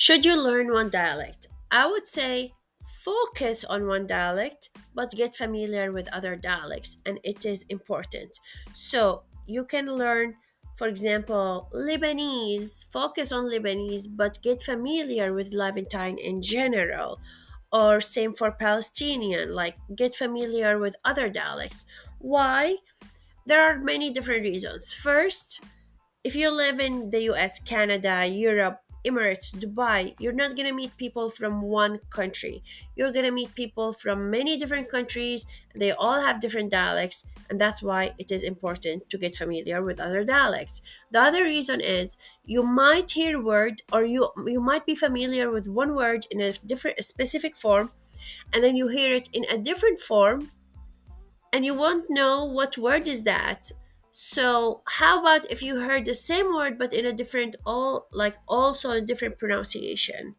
Should you learn one dialect? I would say focus on one dialect, but get familiar with other dialects, and it is important. So you can learn, for example, Lebanese, focus on Lebanese, but get familiar with Levantine in general. Or same for Palestinian, like get familiar with other dialects. Why? There are many different reasons. First, if you live in the US, Canada, Europe, Emirates, Dubai, you're not going to meet people from one country. You're going to meet people from many different countries. They all have different dialects, and that's why it is important to get familiar with other dialects. The other reason is you might hear word or you might be familiar with one word in a specific form, and then you hear it in a different form and you won't know what word is that. So how about if you heard the same word but in a different all like also a different pronunciation?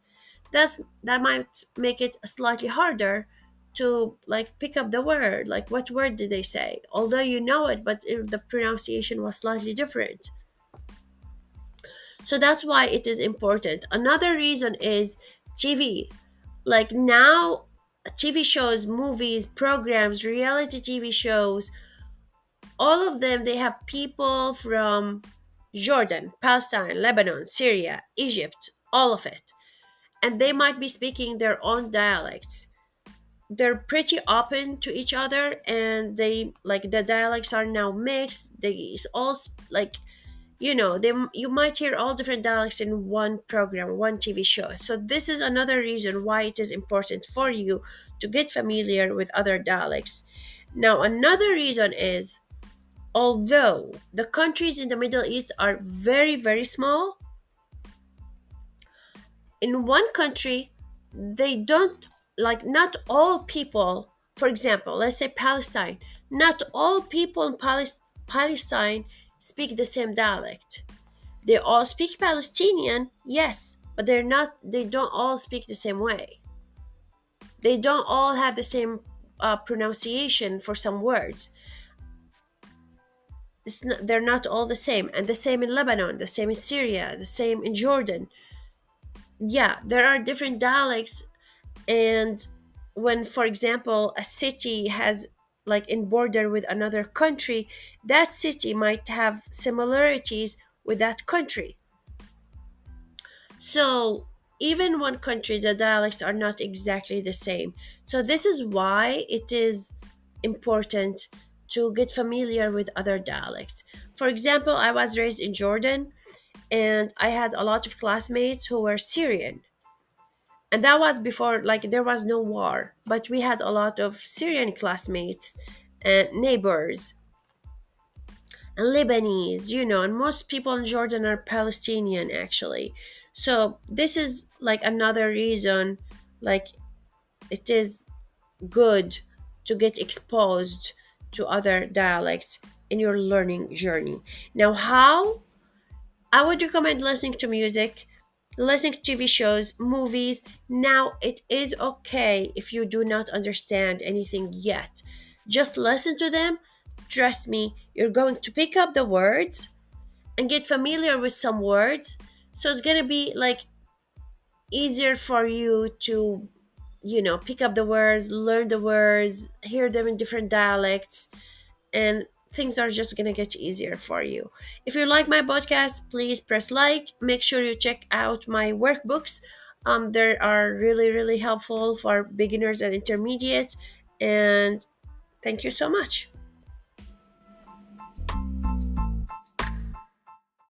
That might make it slightly harder to like pick up the word. Like what word did they say? Although you know it, but if the pronunciation was slightly different. So that's why it is important. Another reason is TV. Like now TV shows, movies, programs, reality TV shows, all of them, they have people from Jordan, Palestine, Lebanon, Syria, Egypt, all of it. And they might be speaking their own dialects. They're pretty open to each other, and they like the dialects are now mixed. They it's all like you might hear all different dialects in one program, one TV show. So this is another reason why it is important for you to get familiar with other dialects. Now another reason is, although the countries in the Middle East are very, very small, in one country, they don't like, not all people, for example, let's say Palestine, not all people in Palestine speak the same dialect. They all speak Palestinian, yes, but they don't all speak the same way. They don't all have the same pronunciation for some words. They're not all the same, and the same in Lebanon, the same in Syria, the same in Jordan. Yeah, there are different dialects. And when, for example, a city has like in border with another country, that city might have similarities with that country. So even one country, the dialects are not exactly the same. So this is why it is important to get familiar with other dialects. For example, I was raised in Jordan, and I had a lot of classmates who were Syrian. And that was before, like, there was no war, but we had a lot of Syrian classmates and neighbors and Lebanese, and most people in Jordan are Palestinian actually. So this is like another reason, like, it is good to get exposed to other dialects in your learning journey. Now, how? I would recommend listening to music, listening to TV shows, movies. Now, it is okay if you do not understand anything yet. Just listen to them. Trust me, you're going to pick up the words and get familiar with some words. So it's going to be like easier for you to, pick up the words, learn the words, hear them in different dialects, and things are just gonna get easier for you. If you like my podcast, please press like. Make sure you check out my workbooks. They are really, really helpful for beginners and intermediates. And thank you so much.